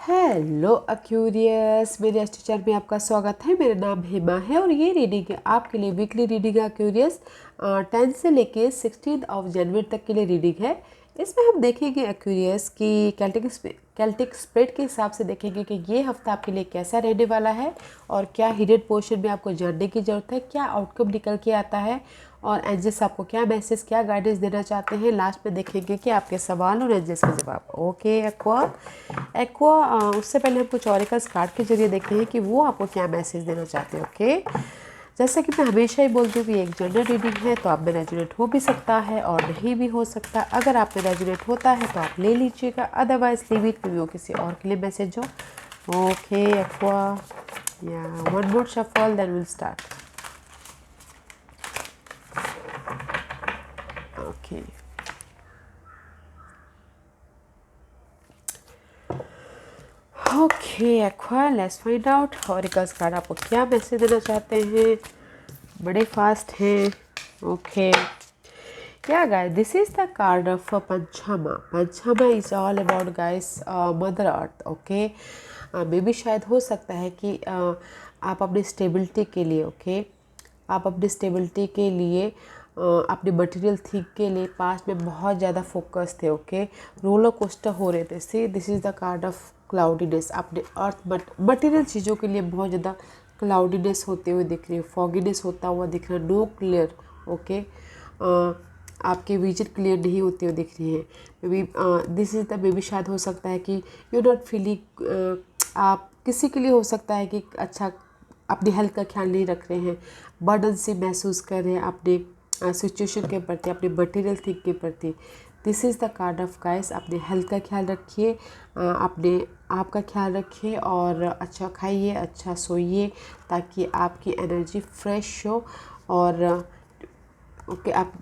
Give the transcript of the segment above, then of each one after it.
Hello अक्यूरियस, मेरे astro में आपका स्वागत है। मेरा नाम हेमा है और ये रीडिंग है आपके लिए वीकली रीडिंग है अक्यूरियस। 10 से लेके 16 जनवरी तक के लिए रीडिंग है। इसमें हम देखेंगे अक्यूरियस कि कैल्टिक स्प्रेड के हिसाब से देखेंगे कि ये हफ्ता आपके लिए कैसा रहने वाला है और क्या हिडन पोर्शन में आपको जानने की ज़रूरत है, क्या आउटकम निकल के आता है और एंजल्स आपको क्या मैसेज, क्या गाइडेंस देना चाहते हैं। लास्ट में देखेंगे कि आपके सवाल और एंजल्स के जवाब। ओके एक्वा उससे पहले हम कुछ ऑरिकल्स कार्ड के जरिए देखते हैं कि वो आपको क्या मैसेज देना चाहते हैं। ओके, जैसा कि मैं हमेशा ही बोलती हूँ कि एक जनरल रीडिंग है तो आप में रेजोनेट हो भी सकता है और नहीं भी हो सकता। अगर आप में रेजोनेट होता है तो आप ले लीजिएगा, अदरवाइज लीव इट, वो किसी और के लिए मैसेज हो। ओके एक्वा, या one more shuffle then will start. Okay okay aqua, let's find out oracles card आपको क्या मैसेज देना चाहते हैं। बड़े फास्ट हैं। Okay, yeah guys, this is the card of Pachamama is all about guys mother earth. Okay, maybe शायद हो सकता है कि आप अपनी स्टेबिलिटी के लिए आप अपनी स्टेबिलिटी के लिए अपने मटेरियल थिंग के लिए पास्ट में बहुत ज़्यादा फोकस थे। ओके, रोलर कोस्टर हो रहे थे। सी this is the card of cloudiness. अपने अर्थ मटेरियल चीज़ों के लिए बहुत ज़्यादा क्लाउडीनेस होते हुए दिख रही है, फॉगीनेस होता हुआ दिख रहा है, नो क्लियर। ओके, आपके विजन क्लियर नहीं होते हुए दिख रही है। May be this is the may be शायद हो सकता है कि यू नॉट फीलिंग, आप किसी के लिए हो सकता है कि अच्छा अपनी हेल्थ का ख्याल नहीं रख रहे हैं, बर्डन से महसूस कर रहे हैं अपने सिचुएशन के प्रति, अपने मटेरियल थिंग के प्रति। This is the card of guys. अपने हेल्थ का ख्याल रखिए, अपने आप का ख्याल रखिए और अच्छा खाइए, अच्छा सोइए ताकि आपकी एनर्जी फ्रेश हो। और ओके आप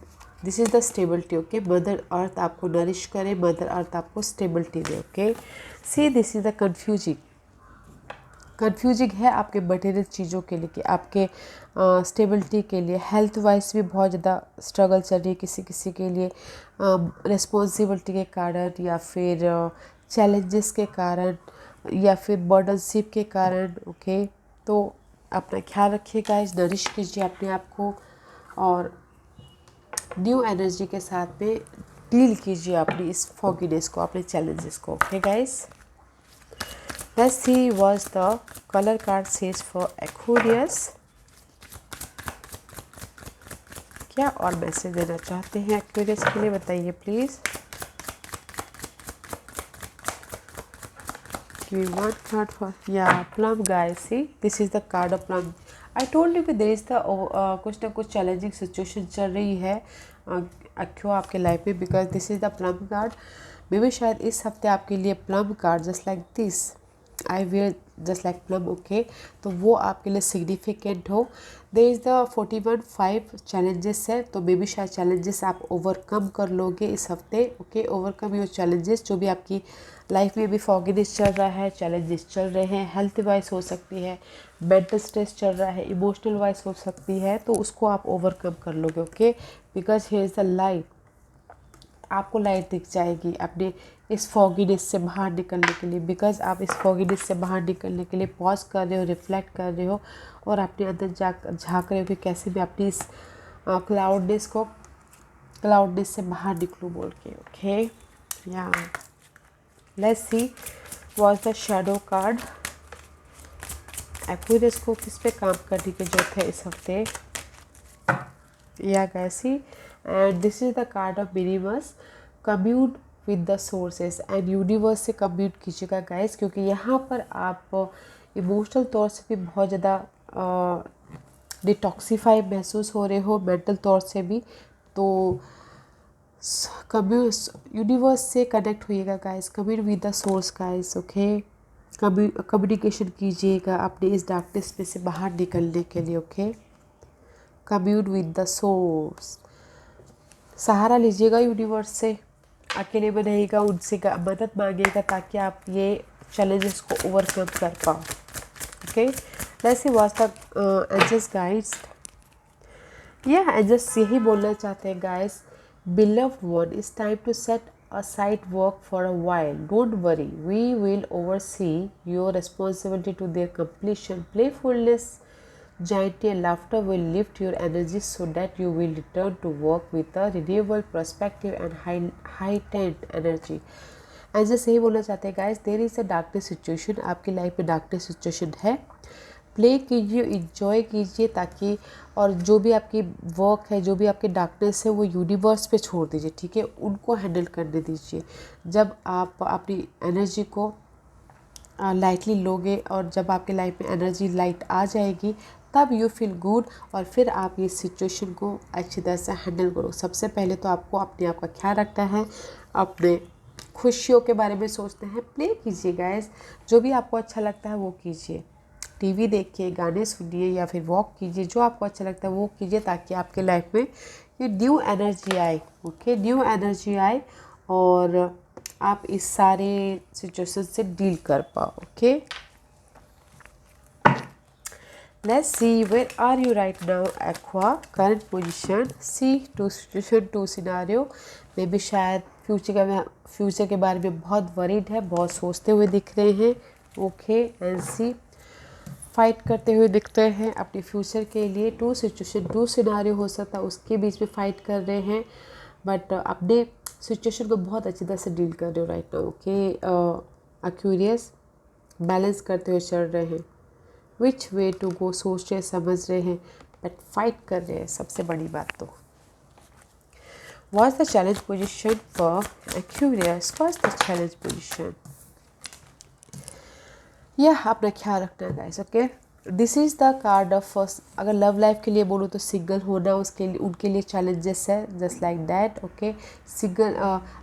this is the stability. Okay, mother earth आपको नरिश करे, मदर अर्थ आपको stability they. Okay, C this is the confusing है आपके मटेरियल चीज़ों के लिए कि आपके स्टेबिलिटी के लिए हेल्थ वाइज भी बहुत ज़्यादा स्ट्रगल चल रही है किसी किसी के लिए, रिस्पॉन्सिबिलिटी के कारण या फिर चैलेंजेस के कारण या फिर बर्डनशिप के कारण। ओके, तो अपना ख्याल रखिएगा, इस नरिश कीजिए अपने आप को और न्यू एनर्जी के साथ में डील कीजिए अपनी इस फॉगीनेस को, अपने चैलेंजेस को। Okay guys, let's see what the color card says for Aquarius। क्या और मैसेज देना चाहते हैं Aquarius के लिए, बताइए please. Give me one card for plum guys। See, this is the card of plum। I told you कि there is the कुछ ना कुछ चैलेंजिंग सिचुएशन चल रही है एक्वा आपके लाइफ में, because this is the plum card. Maybe शायद इस हफ्ते आपके लिए plum card just like this, I wear just like plum. Okay, तो वो आपके लिए सिग्निफिकेंट हो। देयर इज़ द 41-5 चैलेंजेस है, तो मे बी शायद चैलेंजेस आप ओवरकम कर लोगे इस हफ्ते। ओके, ओवरकम योर चैलेंजेस, जो भी आपकी लाइफ में भी फॉगीनेस चल रहा है, चैलेंजेस चल रहे हैं, हेल्थ वाइज हो सकती है, मेंटल स्ट्रेस चल रहा है, इमोशनल वाइज हो सकती है, तो उसको आप ओवरकम कर लोगे। Okay, because here is the light, आपको लाइट दिख जाएगी अपने इस फॉगीनेस से बाहर निकलने के लिए। बिकॉज आप इस फॉगीनेस से बाहर निकलने के लिए पॉज कर रहे हो, रिफ्लेक्ट कर रहे हो और अपने अंदर झाँक रहे हो कि कैसे भी अपनी इस क्लाउडनेस से बाहर निकलूँ बोल के। ओके, या let's see what's the shadow card. Aquarius को किस पे काम करने की जरूरत है इस हफ्ते, या कैसी। And this is the card of minimus. Commute with the sources and universe से कम्यूट कीजिएगा गाइस, क्योंकि यहाँ पर आप इमोशनल तौर से भी बहुत ज़्यादा डिटॉक्सीफाई महसूस हो रहे हो, मेंटल तौर से भी। तो यूनिवर्स से कनेक्ट होइएगा guys, commute with the source guys. Okay, communication कीजिएगा अपने इस डार्कनेस में से बाहर निकलने के लिए। Okay, commute with the source, सहारा लीजिएगा यूनिवर्स से, अकेले में रहेगा, उनसे मदद मांगिएगा ताकि आप ये चैलेंजेस को ओवरकम कर पाओ। Okay, let's see what's the angels guides. Angels यही बोलना चाहते हैं guys, beloved one, it's time to set aside work for a while. Don't worry, we will oversee your responsibility to their completion. Playfulness, joy and laughter will lift your energy so that you will return to work with a renewable perspective and heightened energy. ऐसे सही बोलना चाहते हैं guys, there is a darkness situation, आपकी life में darkness situation है, play कीजिए, enjoy कीजिए, ताकि और जो भी आपकी वर्क है, जो भी आपके डार्कनेस है, वो यूनिवर्स पे छोड़ दीजिए, ठीक है, उनको हैंडल करने दीजिए। जब आप अपनी एनर्जी को लाइटली लोगे और जब आपके लाइफ में एनर्जी लाइट आ जाएगी, तब यू फील गुड और फिर आप ये सिचुएशन को अच्छी तरह से हैंडल करो। सबसे पहले तो आपको अपने आप का ख्याल रखना है, अपने खुशियों के बारे में सोचते हैं, प्ले कीजिए गाइस, जो भी आपको अच्छा लगता है वो कीजिए, टीवी देखिए, गाने सुनिए या फिर वॉक कीजिए, जो आपको अच्छा लगता है वो कीजिए, ताकि आपके लाइफ में ये न्यू एनर्जी आए, ओके, न्यू एनर्जी आए और आप इस सारे सिचुएशन से डील कर पाओ, okay. Let's see, where are you right now, Aqua? Current position, see to situation to scenario. मे भी शायद फ्यूचर के बारे में बहुत वरीड है, बहुत सोचते हुए दिख रहे हैं, ओके। एंड सी, फाइट करते हुए दिखते हैं अपने फ्यूचर के लिए। टू सिचुएशन, टू सिनारियो हो सकता है, उसके बीच में फ़ाइट कर रहे हैं, बट अपने सिचुएशन को बहुत अच्छी तरह से डील कर रहे हो right now, okay. Aquarius, balance करते हुए चल रहे हैं, विच वे टू गो सोच रहे, समझ रहे हैं, बट फाइट कर रहे हैं, सबसे बड़ी बात तो। What's the challenge position for Aquarius? What's the challenge position? यह अपना ख्याल रखना है guys, okay. This is the card of, अगर लव लाइफ के लिए बोलूँ तो सिंगल होना उसके लिए, उनके लिए चैलेंजेस है, just like that, okay. Single,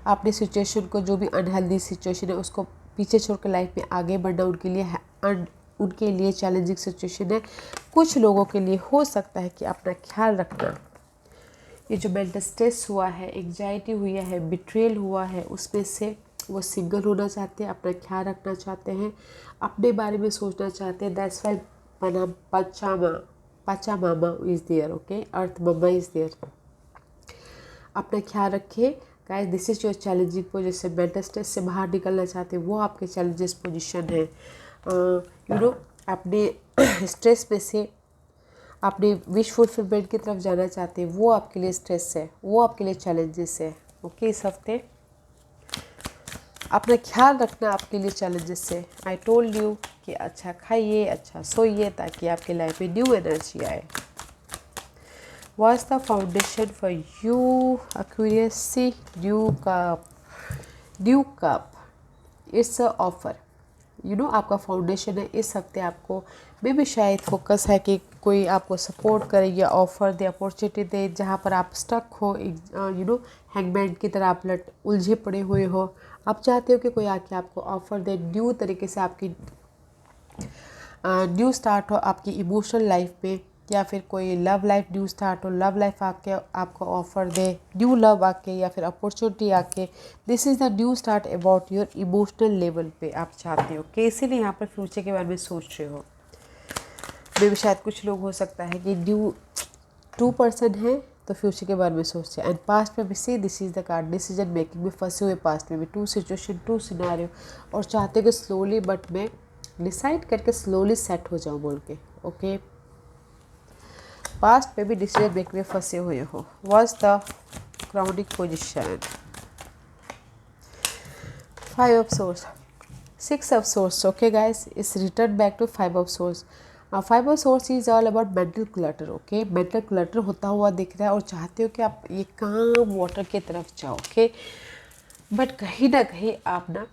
अपने सिचुएशन को, जो भी अनहेल्दी सिचुएशन है उसको पीछे छोड़कर लाइफ में आगे बढ़ना उनके लिए चैलेंजिंग सिचुएशन है। कुछ लोगों के लिए हो सकता है कि अपना ख्याल रखना, ये जो मेंटल स्ट्रेस हुआ है, एंग्जाइटी हुई है, बिट्रेल हुआ है, उसमें से वो सिंगल होना चाहते हैं, अपना ख्याल रखना चाहते हैं, अपने बारे में सोचना चाहते हैं। That's why Pachamama is there, okay, earth mama is there. अपना ख्याल रखिए guys, this is your challenging position. Mental stress से बाहर निकलना चाहते हैं, वो आपके चैलेंजेस पोजीशन है। यू नो, अपने स्ट्रेस में से अपने विश फुलफिलमेंट की तरफ जाना चाहते हैं, वो आपके लिए स्ट्रेस है, वो आपके लिए चैलेंजेस है, ओके। इस हफ्ते अपना ख्याल रखना आपके लिए चैलेंजेस है। आई टोल्ड यू कि अच्छा खाइए, अच्छा सोइए, ताकि आपके लाइफ में न्यू एनर्जी आए। What's the foundation for you, Aquarius? See, due cup, it's a offer. You know, आपका फाउंडेशन है, इस हफ्ते आपको मे भी शायद फोकस है कि कोई आपको सपोर्ट करे या ऑफ़र दे, अपॉर्चुनिटी दे, जहाँ पर आप स्टक हो, यू नो, हैंगमैन की तरह आप उलझे पड़े हुए हो। आप चाहते हो कि कोई आके आपको ऑफ़र दे, न्यू तरीके से आपकी न्यू स्टार्ट हो आपकी इमोशनल लाइफ में, या फिर कोई लव लाइफ न्यू स्टार्ट हो, लव लाइफ आके आपको ऑफ़र दे, न्यू लव आके या फिर अपॉर्चुनिटी आके। This is the new start about your emotional level पे आप चाहते हो कि इसीलिए यहाँ पर फ्यूचर के बारे में सोच रहे हो। मे भी शायद कुछ लोग हो सकता है कि न्यू 2% है तो फ्यूचर के बारे में सोचते हैं। एंड पास्ट में भी see, this is the card, decision making में फंसे हुए पास्ट में भी, टू सिचुएशन, टू सिनारियो, और चाहते कि स्लोली बट मैं डिसाइड करके स्लोली सेट हो जाऊँ बोल के, ओके। पास्ट में भी डिसीजन मेकिंग में फंसे हुए हो। What's the crowning position? 5 of swords, 6 of swords, okay guys, it's return back to 5 of swords. 5 of swords is all about mental clutter, okay. Mental clutter होता हुआ दिख रहा है और चाहते हो कि आप ये काम वाटर की तरफ जाओ, ओके। बट कहीं ना कहीं आप ना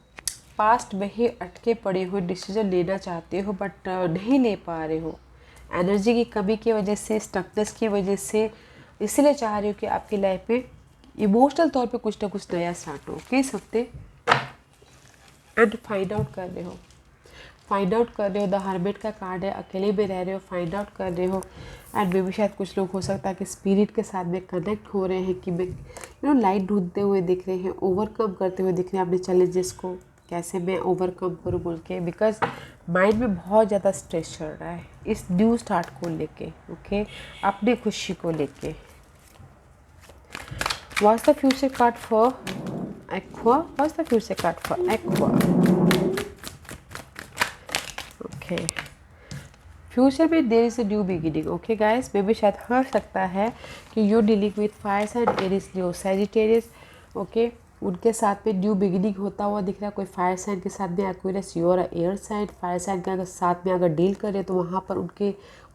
पास्ट में ही अटके पड़े हुए डिसीजन लेना चाहते हो, बट नहीं ले पा रहे हो, एनर्जी की कमी की वजह से, स्टकनेस की वजह से। इसलिए चाह रहे हो कि आपकी लाइफ में इमोशनल तौर पे कुछ ना कुछ नया स्टार्ट हो, किस हफ्ते। एंड फाइंड आउट कर रहे हो, द हर्मिट का कार्ड है, अकेले में रह रहे हो, फाइंड आउट कर रहे हो। एंड मे भी शायद कुछ लोग हो सकता है कि स्पिरिट के साथ में कनेक्ट हो रहे हैं, कि मैं यू नो लाइट ढूंढते हुए दिख रहे हैं, ओवरकम करते हुए दिख रहे हैं अपने चैलेंजेस को, कैसे मैं ओवरकम करूँ बोल के, बिकॉज माइंड में बहुत ज़्यादा स्ट्रेस चल रहा है इस न्यू स्टार्ट को लेके, ओके, अपनी खुशी को लेके। What's the future card for aqua. What's the future card for aqua? Okay. Future में there is a new beginning. Okay guys, maybe शायद हो सकता है कि you dealing with fire sign, Aries, Leo, Sagittarius. Okay, उनके साथ में new beginning होता हुआ दिख रहा है. कोई फायर साइन के साथ में Aquarius, your air sign. Fire sign के अगर साथ में अगर डील करें तो वहाँ पर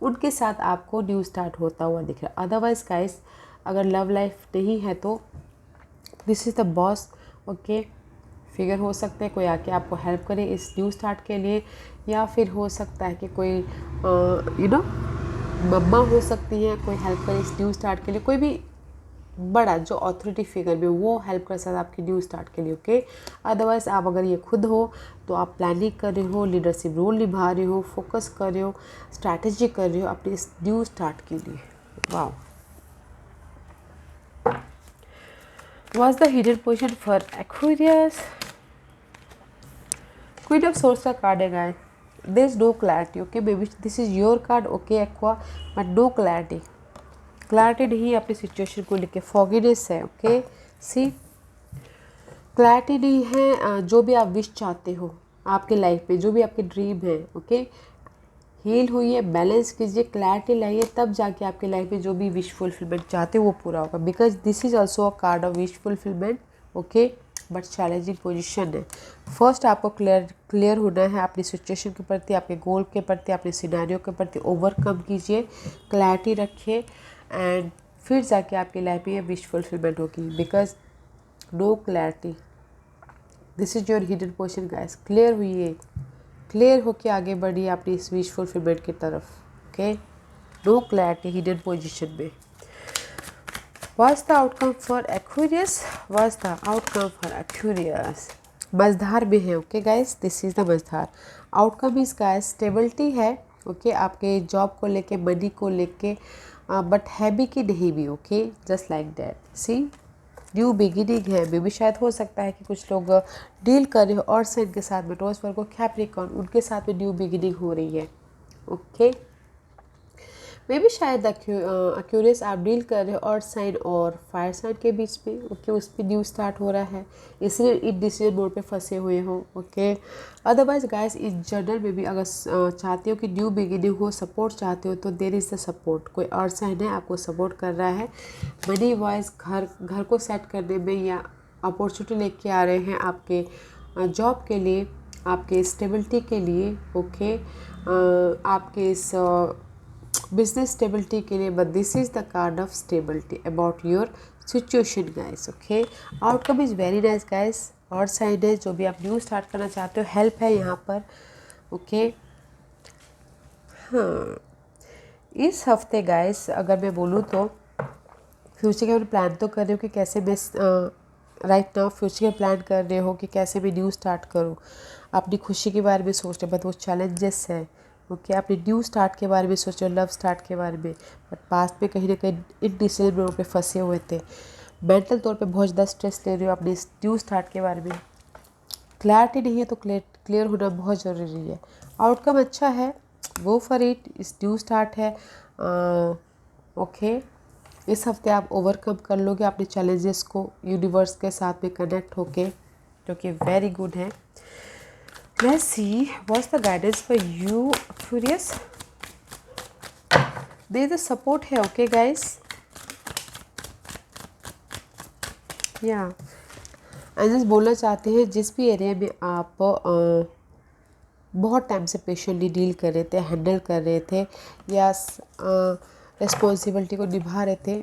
उनके साथ आपको न्यू स्टार्ट होता हुआ दिख रहा है. अदरवाइज गाइस, अगर लव लाइफ नहीं है तो this is the boss. Okay, figure हो सकते हैं कोई आके आपको हेल्प करे इस न्यू स्टार्ट के लिए, या फिर हो सकता है कि कोई मम्मा हो सकती है, कोई हेल्प करे इस न्यू स्टार्ट के लिए. कोई भी बड़ा जो अथॉरिटी फिगर में वो हेल्प कर सकता है आपकी न्यू स्टार्ट के लिए. ओके, अदरवाइज आप अगर ये खुद हो तो आप प्लानिंग कर रहे हो, लीडरशिप रोल निभा रहे हो, फोकस कर रहे हो, स्ट्रैटेजी कर रहे हो अपने इस न्यू स्टार्ट के लिए. वाह. What's the hidden position for Aquarius? Queen of Swords का कार्ड है guys. There is no clarity. Okay, maybe this is your card. Okay, Aqua, but no clarity. Clarity नहीं है अपनी सिचुएशन को लेके. Fogginess है. Okay, see, clarity नहीं है. जो भी आप विश चाहते हो आपके लाइफ में, जो भी आपके ड्रीम है, ओके, हील हुई है, बैलेंस कीजिए, क्लैरिटी लाइए, तब जाके आपके लाइफ में जो भी विश फुलफिलमेंट चाहते हो वो पूरा होगा. Because this is also a card of wish fulfilment. Okay, but challenging position है. फर्स्ट आपको क्लियर होना है अपनी सिचुएशन के प्रति, आपके गोल के प्रति, अपने सिनेरियो के प्रति. ओवरकम कीजिए, क्लैरिटी रखिए, एंड फिर जाके आपकी लाइफ में विश फुलफिलमेंट होगी. Because no clarity, this is your hidden position guys. Clear हुई, क्लियर होके आगे बढ़िए अपनी इस विश फुलफिलमेंट की तरफ. Okay, no clarity, hidden position में. What's the outcome for Aquarius? What's the outcome for Aquarius? मझधार में है. Okay guys, this is the मझधार. आउटकम इज गाइस स्टेबिलिटी है. ओके, आपके जॉब को लेके, मनी को लेके, बट हैवी की नहीं भी. Okay, just like that. See, new beginning है. मे भी शायद हो सकता है कि कुछ लोग डील कर रहे हो और साइन के साथ में, टॉरस, वर्गो, कैप्रिकॉर्न, उनके साथ में न्यू बिगिनिंग हो रही है. ओके, मे भी शायद एक्यूरियस आप डील कर रहे हो और साइन और फायर साइन के बीच में. ओके, उस पर न्यू स्टार्ट हो रहा है, इसलिए इन डिसीजन मोड पे फंसे हुए हो. ओके, अदरवाइज गाइस इस जर्नल में भी अगर चाहते हो कि न्यू बिगिनिंग हो, सपोर्ट चाहते हो, तो देयर इज़ द सपोर्ट. कोई और साइन है आपको सपोर्ट कर रहा है मनी वाइज, घर को सेट करने में, या अपॉर्चुनिटी लेके आ रहे हैं आपके जॉब के लिए, आपके स्टेबिलिटी के लिए. ओके, आपके इस बिजनेस स्टेबिलिटी के लिए. But this is the card of stability about your situation guys. Okay, outcome is very nice guys. और साइड है जो भी आप न्यू स्टार्ट करना चाहते हो, हेल्प है यहाँ पर. ओके, हाँ, इस हफ्ते गाइस अगर मैं बोलूँ तो फ्यूचर के प्लान तो कर रहे हो कि कैसे मैं राइट नाउ फ्यूचर के प्लान कर रहे हो कि कैसे मैं न्यू स्टार्ट करूँ. अपनी खुशी के बारे में सोच रहे, बट वो चैलेंजेस है. ओके, आपने न्यू स्टार्ट के बारे में सोचो, लव स्टार्ट के बारे में, बट पास्ट में कहीं ना कहीं इन डिसीजन में पे फंसे हुए थे. मेंटल तौर पे बहुत ज़्यादा स्ट्रेस ले रहे हो अपने न्यू स्टार्ट के बारे में. क्लैरिटी नहीं है तो क्लियर होना बहुत ज़रूरी है. आउटकम अच्छा है, गो फॉर इट. इस न्यू स्टार्ट है. ओके, इस हफ्ते आप ओवरकम कर लोगे अपने चैलेंजेस को यूनिवर्स के साथ में कनेक्ट होके, जो कि वेरी गुड है. Let's see what's the guidance for you Aquarius. There is a support है. Okay guys, या जस्ट बोलना चाहते हैं जिस भी एरिया में आप बहुत टाइम से पेशेंटली डील कर रहे थे, हैंडल कर रहे थे, या रिस्पॉन्सिबिलिटी को निभा रहे थे,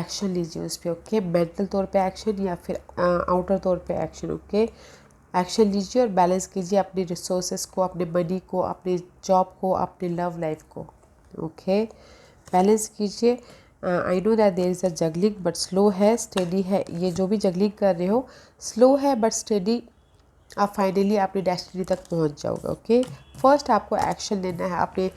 एक्शन लीजिए उस पर. ओके, मेंटल तौर पे एक्शन या फिर आउटर तौर पे एक्शन. ओके, एक्शन लीजिए और बैलेंस कीजिए अपने रिसोर्सेस को, अपने मनी को, अपने जॉब को, अपने लव लाइफ को. ओके, बैलेंस कीजिए. I know that there is a juggling, but slow है, स्टेडी है. ये जो भी जगलिंग कर रहे हो स्लो है बट स्टेडी. आप फाइनली अपनी डेस्टिनी तक पहुंच जाओगे. ओके, फर्स्ट आपको एक्शन लेना है. आपने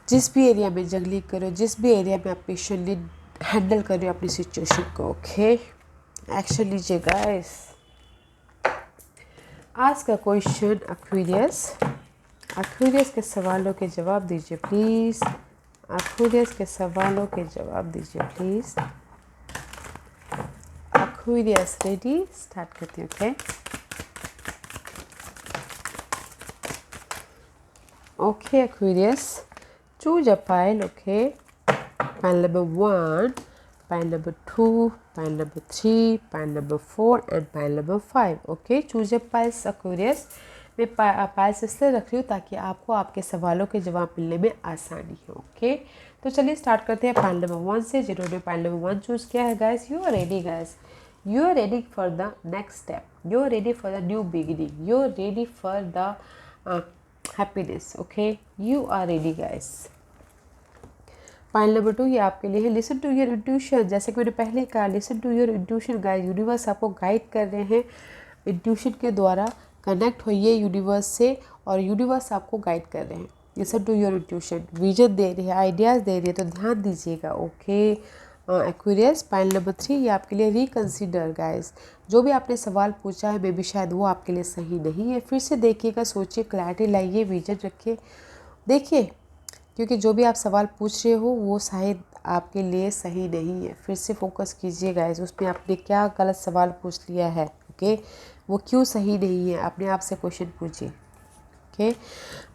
जिस भी एरिया में जगलिंग करो, जिस भी एरिया में आप पेशेंटली हैंडल कर रहे हो अपनी सिचुएशन को, ओके, एक्शन लीजिए गाइस. आज का क्वेश्चन एक्वेरियस के सवालों के जवाब दीजिए प्लीज़. एक्वेरियस के सवालों के जवाब दीजिए प्लीज़. एक्वेरियस रेडी, स्टार्ट करती हूँ। Okay okay Aquarius, choose a pile. Okay, pile number 1, pile number 2, pile number 3, pile number 4 and pile number 5। Okay, choose a piles Aquarius. मैं पाइल्स इसलिए रख रही हूँ ताकि आपको आपके सवालों के जवाब मिलने में आसानी हो। ओके, तो चलिए स्टार्ट करते हैं पाइल नंबर 1 से। जिन्होंने पाइल नंबर 1 चूज़ किया है guys, you are ready guys, you are ready for the next step, you are ready for the new beginning, you are ready for the happiness. Okay, you are ready guys. Pile number 2 ये आपके लिए है, listen to your intuition. जैसे कि मैंने पहले कहा, listen to your intuition guys, universe आपको गाइड कर रहे हैं। इंट्यूशन के द्वारा कनेक्ट होइए यूनिवर्स से और यूनिवर्स आपको गाइड कर रहे हैं। Listen to your intuition, vision दे रही है, आइडियाज़ दे रही है, तो ध्यान दीजिएगा। ओके एक्वेरियस, पाइल नंबर 3 ये आपके लिए रिकंसिडर गाइस। जो भी आपने सवाल पूछा है मे बी शायद वो आपके लिए सही नहीं है, फिर से देखिएगा, सोचिए, क्लैरिटी लाइए, विजन रखिए, देखिए, क्योंकि जो भी आप सवाल पूछ रहे हो वो शायद आपके लिए सही नहीं है। फिर से फोकस कीजिए गाइस, उसमें आपने क्या गलत सवाल पूछ लिया है। ओके, वो क्यों सही नहीं है, अपने आप से क्वेश्चन पूछिए। ओके,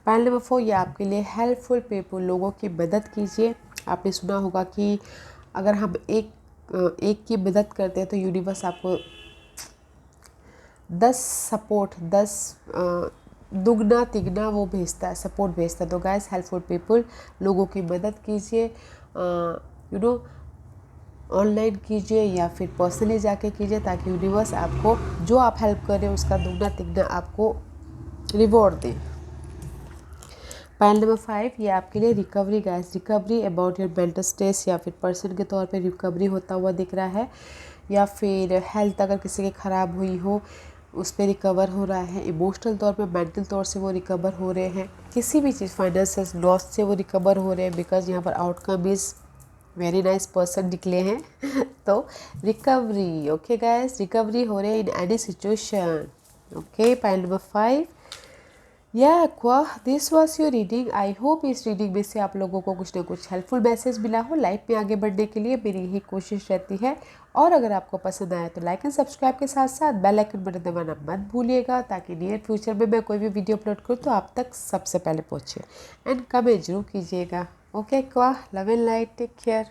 पाइल नंबर 4 ये आपके लिए हेल्पफुल पीपल, लोगों की मदद कीजिए। आपने सुना होगा कि अगर हम एक की मदद करते हैं तो यूनिवर्स आपको 10 दुगना तिगना वो भेजता है, सपोर्ट भेजता है। तो गाइस, हेल्पफुल पीपल, लोगों की मदद कीजिए, यू नो ऑनलाइन कीजिए या फिर पर्सनली जाके कीजिए, ताकि यूनिवर्स आपको जो आप हेल्प कर रहे हो उसका दुगना तिगना आपको रिवॉर्ड दे। पाइल नंबर 5 ये आपके लिए recovery guys, recovery about your mental stress, या फिर पर्सन के तौर पे रिकवरी होता हुआ दिख रहा है, या फिर हेल्थ अगर किसी की ख़राब हुई हो उस पर रिकवर हो रहा है, इमोशनल तौर पे, मेंटल तौर से वो रिकवर हो रहे हैं, किसी भी चीज़ फाइनेंशियल लॉस से वो रिकवर हो रहे हैं, बिकॉज यहाँ पर outcome is very nice person निकले हैं तो रिकवरी। ओके गाइस, रिकवरी हो रहे हैं in any situation. Okay, pile number 5 या aqua, this was your reading. I hope इस रीडिंग में से आप लोगों को कुछ ना कुछ हेल्पफुल मैसेज मिला हो। लाइफ में आगे बढ़ने के लिए मेरी यही कोशिश रहती है। और अगर आपको पसंद आया तो लाइक एंड सब्सक्राइब के साथ साथ बेल आइकन बटन दबाना मत भूलिएगा, ताकि नियर फ्यूचर में मैं कोई भी वीडियो अपलोड करूँ तो आप तक सबसे पहले पहुँचे। एंड कमेंट जरूर कीजिएगा। Okay aqua, love and light, take care.